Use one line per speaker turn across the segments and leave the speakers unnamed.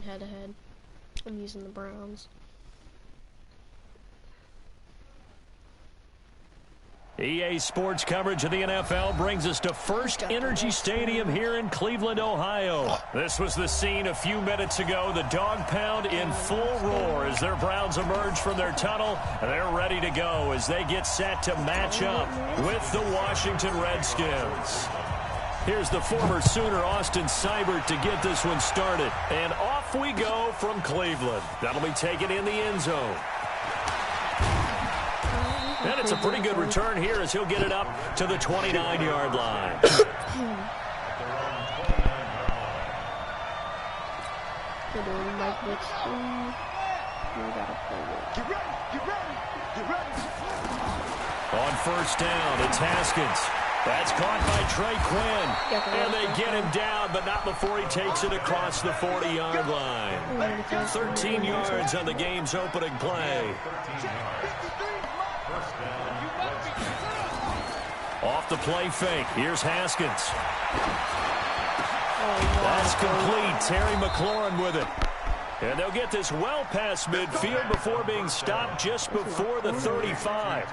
head-to-head. I'm using the Browns.
EA Sports coverage of the NFL brings us to First Energy Stadium here in Cleveland, Ohio. This was the scene a few minutes ago. The dog pound in full roar as their Browns emerge from their tunnel. They're ready to go as they get set to match up with the Washington Redskins. Here's the former Sooner, Austin Seibert, to get this one started. And off we go from Cleveland. That'll be taken in the end zone. And it's a pretty good return here as he'll get it up to the 29-yard line. On first down, it's Haskins. That's caught by Trey Quinn. And they get him down, but not before he takes it across the 40-yard line. 13 yards on the game's opening play. Off the play fake. Here's Haskins. That's complete. Terry McLaurin with it. And they'll get this well past midfield before being stopped just before the 35.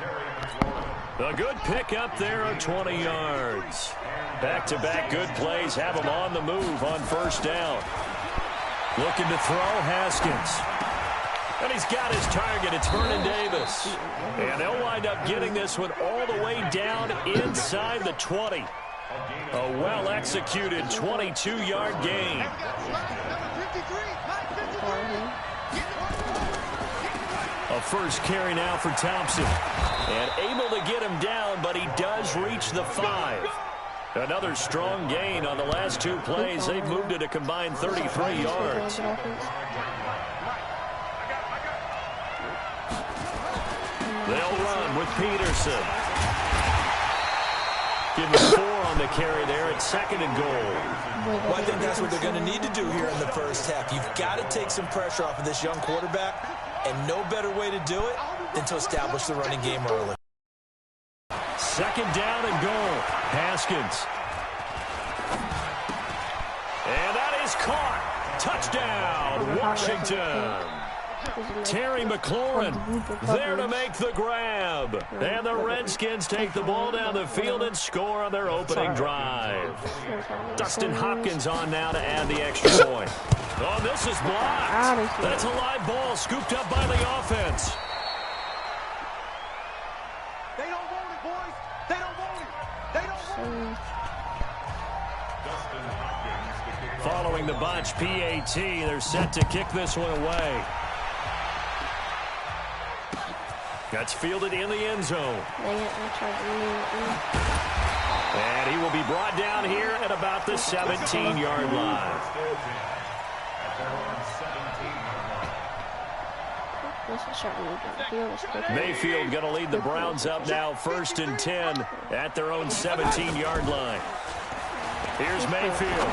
A good pickup there of 20 yards. Back-to-back good plays have him on the move on first down. Looking to throw, Haskins. And he's got his target. It's Vernon Davis. And they'll wind up getting this one all the way down inside the 20. A well-executed 22-yard gain. A first carry now for Thompson. And able to get him down, but he does reach the 5. Another strong gain on the last two plays. They've moved it a combined 33 yards. They'll run with Peterson. Give him 4 on the carry there at 2nd and goal.
Well, I think that's what they're going to need to do here in the first half. You've got to take some pressure off of this young quarterback, and no better way to do it than to establish the running game early.
2nd down and goal. Haskins. And that is caught. Touchdown, Washington. Terry McLaurin there to make the grab. And the Redskins take the ball down the field and score on their opening drive. Dustin Hopkins on now to add the extra point. Oh, this is blocked. That's a live ball scooped up by the offense.
They don't want it, boys. They don't want it. They don't want it.
Following the botch PAT, they're set to kick this one away. That's fielded in the end zone. And he will be brought down here at about the 17-yard line. Mayfield going to lead the Browns up now 1st and 10 at their own 17-yard line. Here's Mayfield.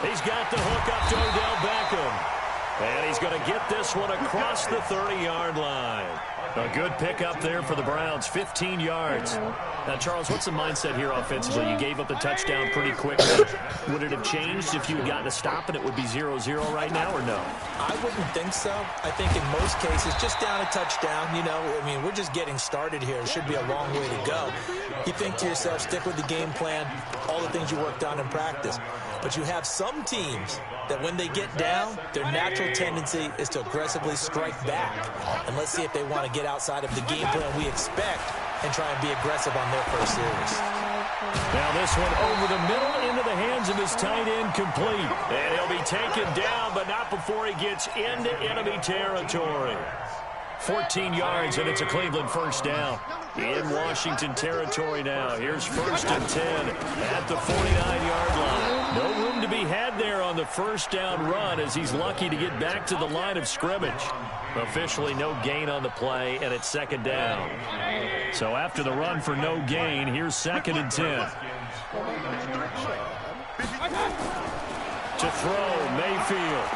He's got the hook up to Odell Beckham. And he's going to get this one across the 30-yard line. A good pickup there for the Browns, 15 yards. Now, Charles, what's the mindset here offensively? You gave up the touchdown pretty quickly. Would it have changed if you had gotten a stop and it would be 0-0 right now, or no?
I wouldn't think so. I think in most cases, just down a touchdown, you know, I mean, we're just getting started here. It should be a long way to go. You think to yourself, stick with the game plan, all the things you worked on in practice. But you have some teams that when they get down, their natural tendency is to aggressively strike back. And let's see if they want to get outside of the game plan we expect and try and be aggressive on their first series.
Now this one over the middle into the hands of his tight end, complete. And he'll be taken down, but not before he gets into enemy territory. 14 yards, and it's a Cleveland first down. In Washington territory now. Here's 1st and 10 at the 49-yard line. No room to be had there on the first down run as he's lucky to get back to the line of scrimmage. Officially no gain on the play, and it's 2nd down. So after the run for no gain, here's 2nd and 10. To throw, Mayfield.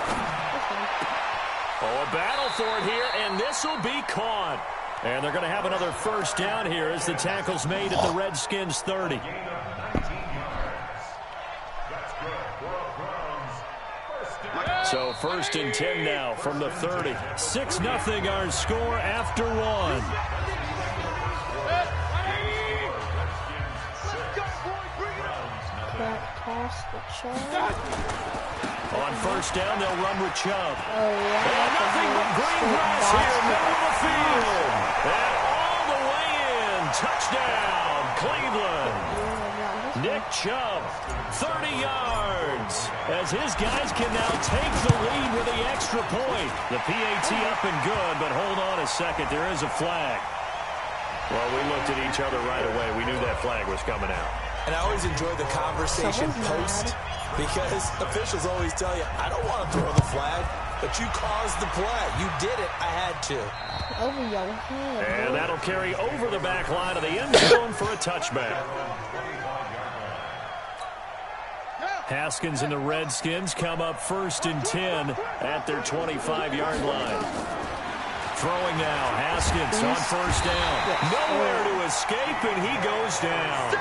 Oh, a battle for it here, and this will be caught. And they're going to have another first down here as the tackle's made at the Redskins 30. So 1st and 10 now from the 30. 6-0 our score after one. On 1st down, they'll run with Chubb. And nothing but green grass here, middle of the field. And all the way in. Touchdown, Cleveland. Nick Chubb, 30 yards. As his guys can now take the lead with the extra point. The PAT up and good, but hold on a second. There is a flag. Well, we looked at each other right away. We knew that flag was coming out.
And I always enjoy the conversation post because officials always tell you, I don't want to throw the flag, but you caused the play. You did it. I had to.
Over your head.
And that'll carry over the back line of the end zone for a touchback. Haskins and the Redskins come up 1st and 10 at their 25-yard line. Throwing now, Haskins on 1st down. Nowhere to escape, and he goes down.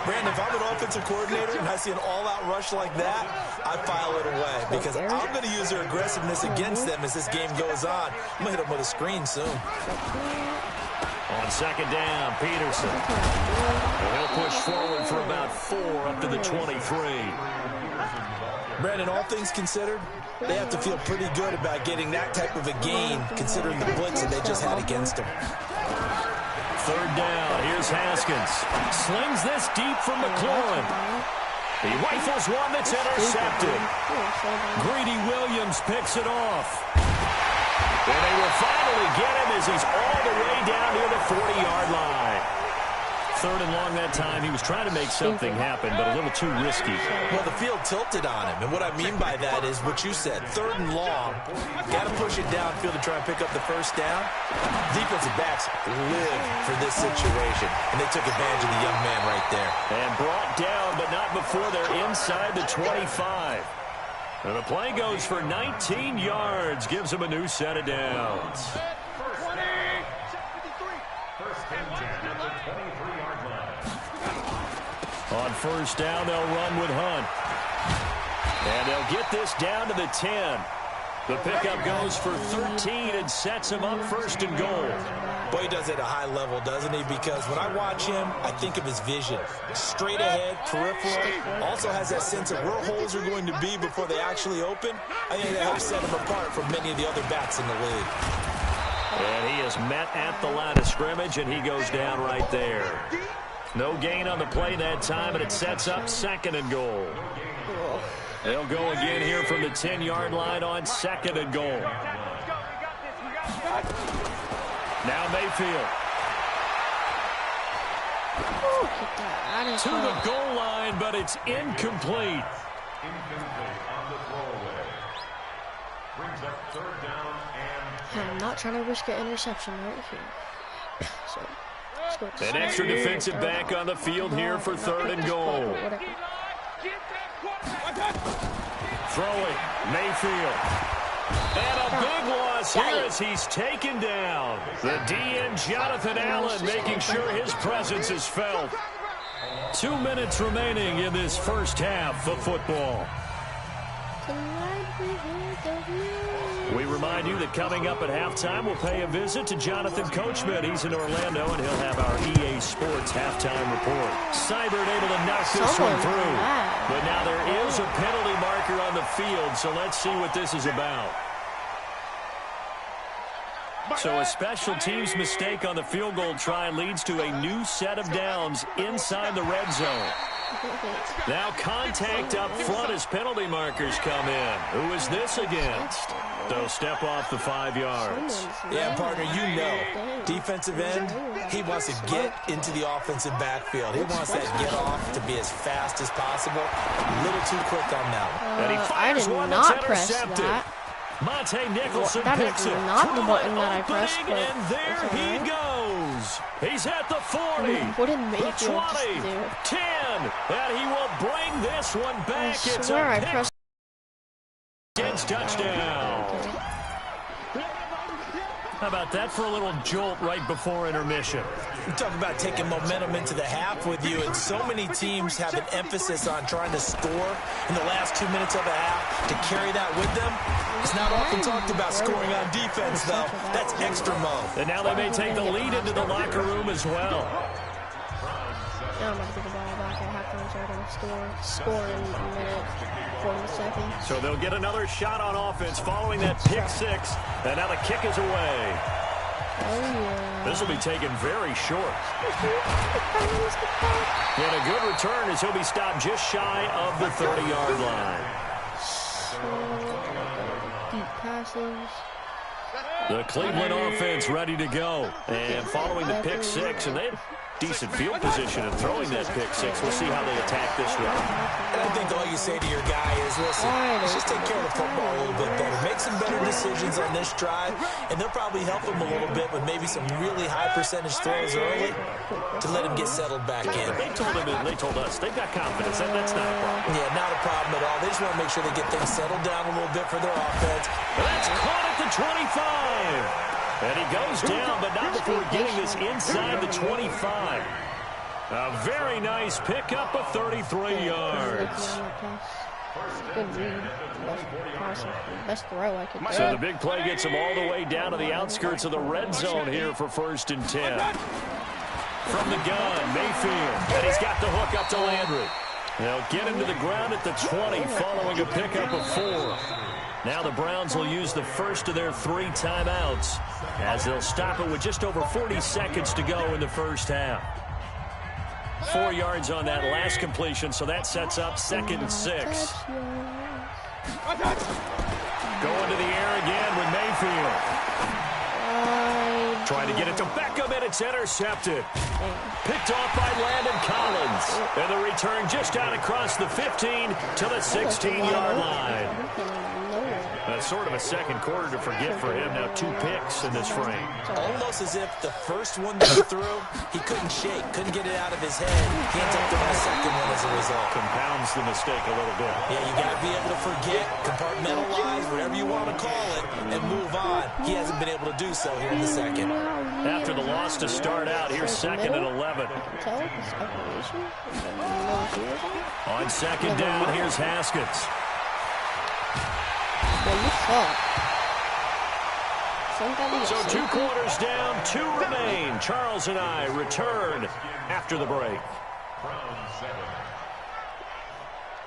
Brandon, if I'm an offensive coordinator and I see an all-out rush like that, I file it away because I'm going to use their aggressiveness against them as this game goes on. I'm going to hit them with a screen soon.
On 2nd down, Peterson. And he'll push forward for about 4 up to the 23.
Brandon, all things considered, they have to feel pretty good about getting that type of a gain considering the blitz that they just had against them.
3rd down. Here's Haskins. Slings this deep from McLaurin. He rifles one that's intercepted. Greedy Williams picks it off. And they will finally get him as he's all the way down near the 40-yard line. 3rd and long that time. He was trying to make something happen, but a little too risky.
Well, the field tilted on him, and what I mean by that is what you said. 3rd and long, got to push it downfield to try and pick up the 1st down. Defensive backs live for this situation, and they took advantage of the young man right there.
And brought down, but not before they're inside the 25. And the play goes for 19 yards, gives him a new set of downs. On 1st down, they'll run with Hunt. And they'll get this down to the 10. The pickup goes for 13 and sets him up 1st and goal.
Boy, he does it at a high level, doesn't he? Because when I watch him, I think of his vision. Straight ahead, peripheral. Also has that sense of where holes are going to be before they actually open. I think that helps set him apart from many of the other backs in the league.
And he is met at the line of scrimmage, and he goes down right there. No gain on the play that time, and it sets up 2nd and goal. They'll go again here from the 10-yard line on 2nd and goal. Now Mayfield. To the goal line, but it's incomplete.
I'm not trying to risk an interception right here. So, let's go.
An extra defensive back on the field here for 3rd and goal. Throwing, Mayfield. And a big loss here as he's taken down. The DN, Jonathan Allen, making sure his presence is felt. 2 minutes remaining in this 1st half of football. We remind you that coming up at halftime, we'll pay a visit to Jonathan Coachman. He's in Orlando, and he'll have our EA Sports halftime report. Seibert able to knock this one through. But now there is a penalty marker on the field, so let's see what this is about. So a special teams mistake on the field goal try leads to a new set of downs inside the red zone. Now contact up front as penalty markers come in. Who is this against? They'll step off the 5 yards.
Yeah, partner, you know, defensive end, he wants to get into the offensive backfield. He wants that get off to be as fast as possible. A little too quick on that one.
And he fires one that's intercepted. Monte Nicholson picks it.
Not the button that I pressed, but
and there he goes. He's at the 40,
what did
the 20,
Mayfield
10, and he will bring this one back.
I
It's
swear
a
I
pick
pressed
against touchdown. How about that for a little jolt right before intermission?
You talk about taking momentum into the half with you, and so many teams have an emphasis on trying to score in the last 2 minutes of a half to carry that with them. It's not often talked about scoring on defense, though. That's extra mode.
And now they may take the lead into the locker room as well.
Now I'm going to get the ball back at halftime so I can score in a minute, 40 seconds.
So they'll get another shot on offense following that pick six. And now the kick is away.
Oh, yeah.
This will be taken very short. And a good return as he'll be stopped just shy of the 30-yard line.
Deep passes.
The Cleveland offense ready to go. And following the pick six, and they have decent field position in throwing that pick six. We'll see how they attack this one.
And I think all you say to your guy is, listen, let's just take care of the football a little bit better. Make some better decisions on this drive, and they'll probably help him a little bit with maybe some really high percentage throws early to let him get settled back in.
They told us they've got confidence. That's not a problem.
Yeah, not a problem at all. They just want to make sure they get things settled down a little bit for their offense.
That's caught at the 25. And he goes down, but not before getting this inside the 25. A very nice pickup of 33 yards.
Good read. Best throw I could do.
So the big play gets him all the way down to the outskirts of the red zone here for 1st and 10. From the gun, Mayfield. And he's got the hook up to Landry. They'll get him to the ground at the 20 following a pickup of 4. Now the Browns will use the first of their 3 timeouts as they'll stop it with just over 40 seconds to go in the first half. 4 yards on that last completion, so that sets up 2nd and 6. Going to the air again with Mayfield. Trying to get it to Beckham, and it's intercepted. Picked off by Landon Collins. And the return just out across the 15 to the 16-yard line. That's sort of a second quarter to forget for him. Now 2 picks in this frame.
Almost as if the first one that he threw, he couldn't shake, couldn't get it out of his head. He ends up doing the second one as a result.
Compounds the mistake a little bit.
Yeah, you got to be able to forget, compartmentalize, whatever you want to call it, and move on. He hasn't been able to do so here in the second.
After the loss to start out, here's 2nd and 11. On 2nd down, here's Haskins. So 2 quarters down, 2 remain. Charles and I return after the break.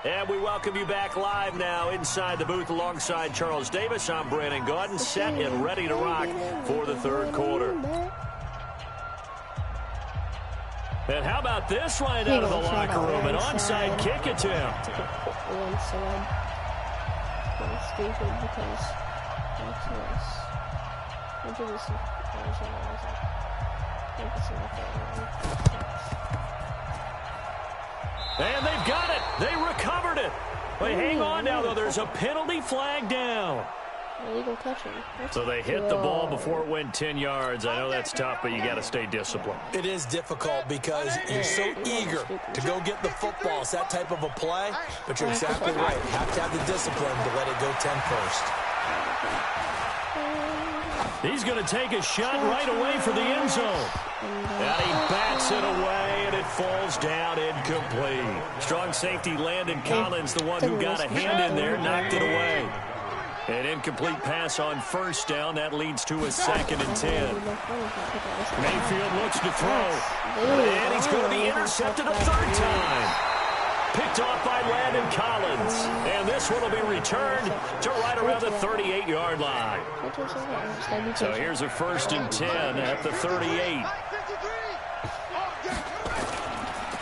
And we welcome you back live now inside the booth alongside Charles Davis. I'm Brandon Gaudin, set and ready to rock for the 3rd quarter. And how about this line out of the locker room? An onside kick attempt.
Stupid because that's nice. I'll do this.
And they've got it. They recovered it. They hang on now, though. There's a penalty flag down.
Illegal touching.
So they hit the ball before it went 10 yards. I know that's tough, but you got to stay disciplined.
It is difficult because you're so eager to go get the football. It's that type of a play, but you're exactly right. You have to have the discipline to let it go 10 first.
He's going to take a shot right away for the end zone. And he bats it away, and it falls down incomplete. Strong safety Landon Collins, the one who got a hand in there, knocked it away. An incomplete pass on 1st down. That leads to a 2nd and 10. Mayfield looks to throw. And he's going to be intercepted a 3rd time. Picked off by Landon Collins. And this one will be returned to right around the 38-yard line. So here's a 1st and 10 at the 38.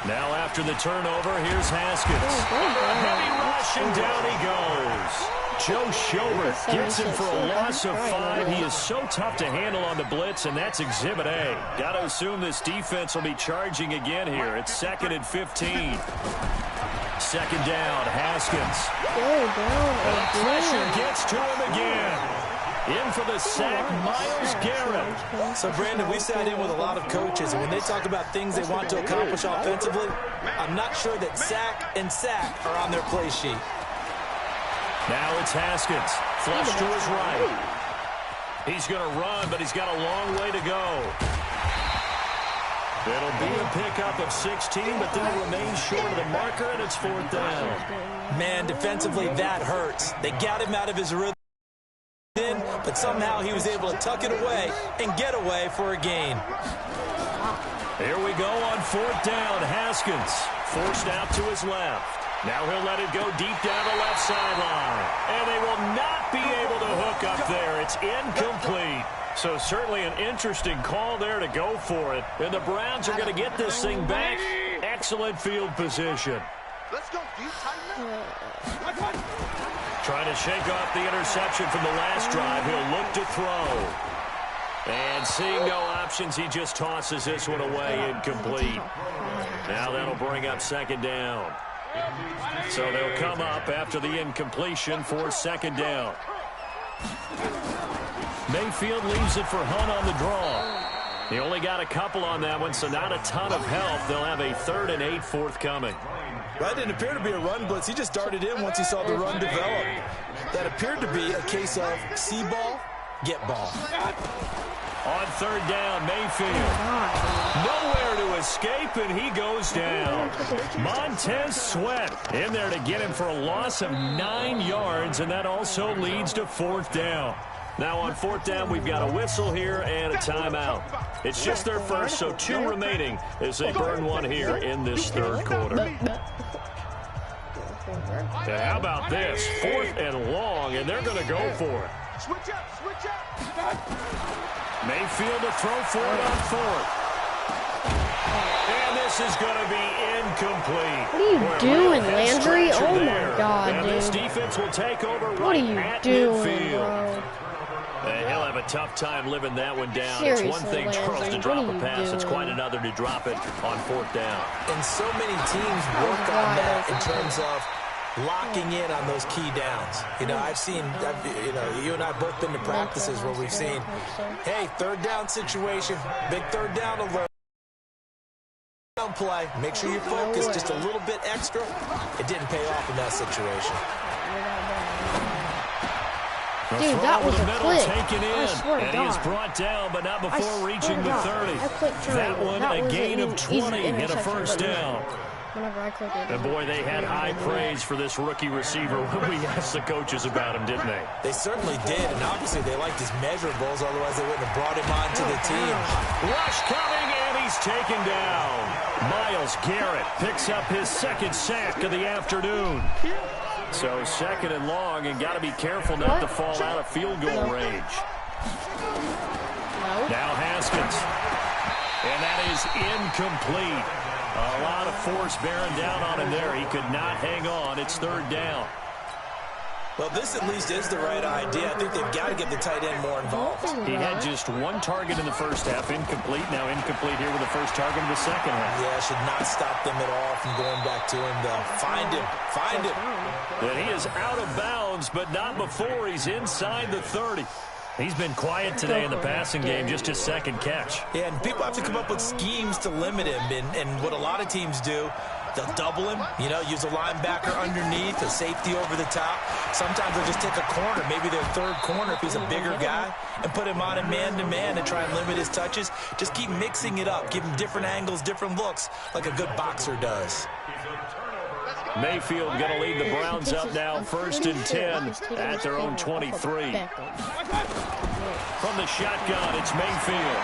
Now after the turnover, here's Haskins. Heavy rush, and down he goes. Joe Schobert gets him for a loss of 5. He is so tough to handle on the blitz, and that's Exhibit A. Got to assume this defense will be charging again here. It's 2nd and 15. 2nd down, Haskins. Pressure gets to him again. In for the sack, Myles Garrett.
So, Brandon, we sat in with a lot of coaches, and when they talk about things they want to accomplish offensively, I'm not sure that sack and sack are on their play sheet.
Now it's Haskins. Flush to his right. He's going to run, but he's got a long way to go. It'll be a pickup of 16, but they'll remain short of the marker, and it's 4th down.
Man, defensively, that hurts. They got him out of his rhythm, but somehow he was able to tuck it away and get away for a gain.
Here we go on 4th down. Haskins forced out to his left. Now he'll let it go deep down the left sideline. And they will not be able to hook up there. It's incomplete. So certainly an interesting call there to go for it. And the Browns are going to get this thing back. Excellent field position.
Let's go.
Trying to shake off the interception from the last drive. He'll look to throw. And seeing no options, he just tosses this one away, incomplete. Now that'll bring up 2nd down. So they'll come up after the incompletion for 2nd down. Mayfield leaves it for Hunt on the draw. He only got a couple on that one, so not a ton of help. They'll have a 3rd and 8 forthcoming.
That didn't appear to be a run blitz. He just darted in once he saw the run develop. That appeared to be a case of see ball, get ball.
On 3rd down, Mayfield. Nowhere to escape, and he goes down. Montez Sweat in there to get him for a loss of 9 yards, and that also leads to 4th down. Now on 4th down, we've got a whistle here and a timeout. It's just their first, so 2 remaining as they burn one here in this 3rd quarter. And how about this? 4th and long, and they're going to go for it.
Switch up.
Mayfield to throw for it on 4th. And this is going to be incomplete.
What are you doing, Landry? Oh, my God,
and
dude.
this defense will take over
What are
right
you
at
doing,
midfield.
bro?
And he'll have a tough time living that one down.
Seriously,
It's one thing, Charles, to
Landry,
drop
what
a
are
pass.
you
It's
doing?
quite another to drop it on 4th down.
And so many teams work on that in terms of locking in on those key downs. You know, you and I both been to practices where we've seen, hey, 3rd down situation, big 3rd down alert. Play. Make sure you focus just a little bit extra. It didn't pay off in that situation.
Dude, that was a click.
Taken in,
I swear to
and he is
God.
brought down, but not before reaching the 30.
I clicked
That
triangle.
one,
That
a
was
gain
an
of
easy
20 and a
interception,
first
but
down.
Whenever I click it.
And boy, they had high praise for this rookie receiver when we asked the coaches about him, didn't they?
They certainly did, and obviously they liked his measurables, otherwise they wouldn't have brought him on to the team.
Rush coming, and he's taken down. Myles Garrett picks up his 2nd sack of the afternoon. So 2nd and long, and got to be careful not to fall out of field goal range. Now Haskins. And that is incomplete. A lot of force bearing down on him there. He could not hang on. It's 3rd down.
Well, this at least is the right idea. I think they've got to get the tight end more involved.
He had just 1 target in the first half, incomplete. Now incomplete here with the first target in the second half.
Yeah, should not stop them at all from going back to him, though. Find him. Find him.
And he is out of bounds, but not before he's inside the 30. He's been quiet today in the passing game, just his 2nd catch.
Yeah, and people have to come up with schemes to limit him, and what a lot of teams do, they'll double him, you know, use a linebacker underneath, a safety over the top. Sometimes they'll just take a corner, maybe their 3rd corner if he's a bigger guy, and put him on a man-to-man and try and limit his touches. Just keep mixing it up, give him different angles, different looks, like a good boxer does.
Mayfield going to lead the Browns up now, 1st and 10 at their own 23. From the shotgun, it's Mayfield.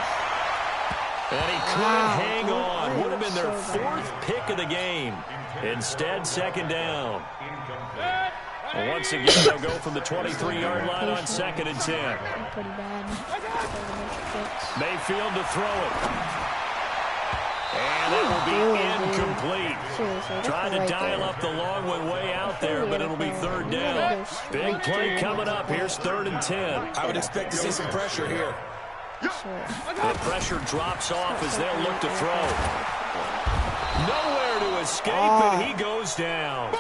And he couldn't hang on. Would have been their 4th pick of the game. Instead, 2nd down. And once again, they'll go from the 23-yard line on 2nd and 10.
Pretty bad.
Mayfield to throw it. And that will be incomplete. Trying to dial up the long one way out there, but it'll be 3rd down. Big play coming up. Here's 3rd and 10.
I would expect to see some pressure here.
The pressure drops off as they'll look to throw. Nowhere to to escape, and he goes down.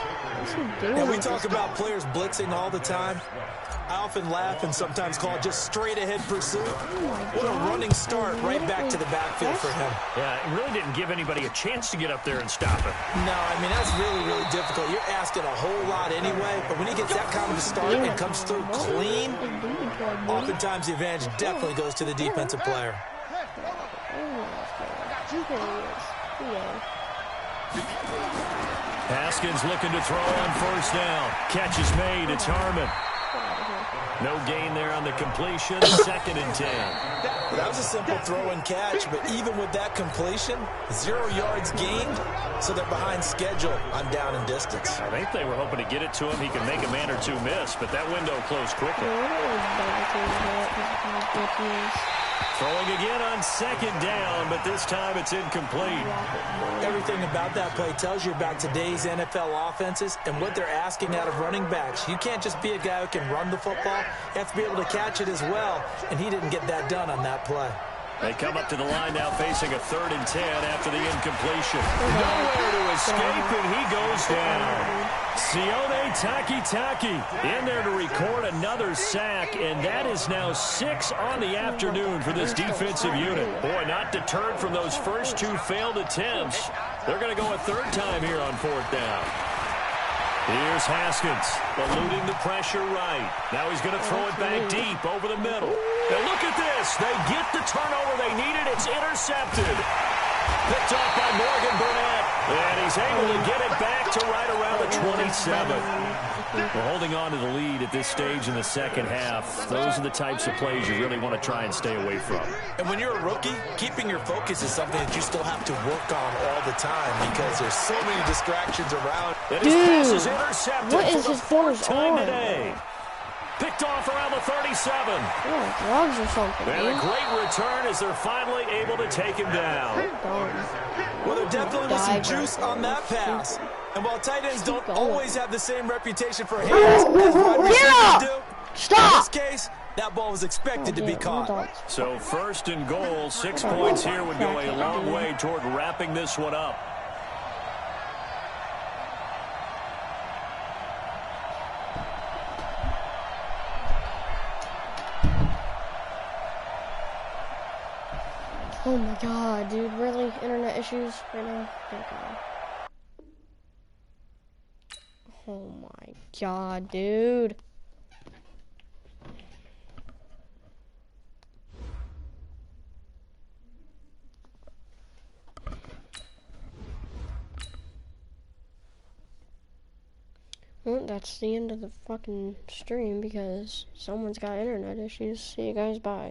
And we talk about players blitzing all the time. I often laugh and sometimes call it just straight-ahead pursuit. What a running start right back to the backfield for him.
Yeah, it really didn't give anybody a chance to get up there and stop him.
No, I mean, that's really, really difficult. You're asking a whole lot anyway, but when he gets that kind of a start and comes through clean, oftentimes the advantage definitely goes to the defensive player.
Haskins looking to throw on first down. Catch is made. It's Harmon. No gain there on the completion. 2nd and 10.
That was a simple throw and catch, but even with that completion, 0 yards gained, so they're behind schedule on down and distance.
I think they were hoping to get it to him. He could make a man or two miss, but that window closed quickly. Throwing again on 2nd down, but this time it's incomplete.
Everything about that play tells you about today's NFL offenses and what they're asking out of running backs. You can't just be a guy who can run the football. You have to be able to catch it as well, and he didn't get that done on that play.
They come up to the line now facing a 3rd and 10 after the incompletion. Nowhere to escape, and he goes down. Sione Takitaki in there to record another sack, and that is now 6 on the afternoon for this defensive unit. Boy, not deterred from those first 2 failed attempts. They're going to go a 3rd time here on 4th down. Here's Haskins, eluding the pressure right. Now he's going to throw it back deep over the middle. Now look at this. They get the turnover they needed. It's intercepted. Picked off by Morgan Burnett. And he's able to get it back to right around the 27. We're holding on to the lead at this stage in the 2nd half. Those are the types of plays you really want to try and stay away from.
And when you're a rookie, keeping your focus is something that you still have to work on all the time because there's so many distractions around.
And his pass is intercepted
what is
for the
his
4th time
on?
today. Picked off around the 37.
Oh, drugs or something.
And a great return as they're finally able to take him down.
Well, there definitely was some juice on that pass. And while tight ends don't always have the same reputation for hands as wide receivers do,
Stop!
in this case, that ball was expected to be caught.
So 1st and goal, 6 points here would go a long way toward wrapping this one up.
Oh my god, dude, really? Internet issues right now? Thank God. Oh my god, dude. Well, that's the end of the fucking stream because someone's got internet issues. See you guys, bye.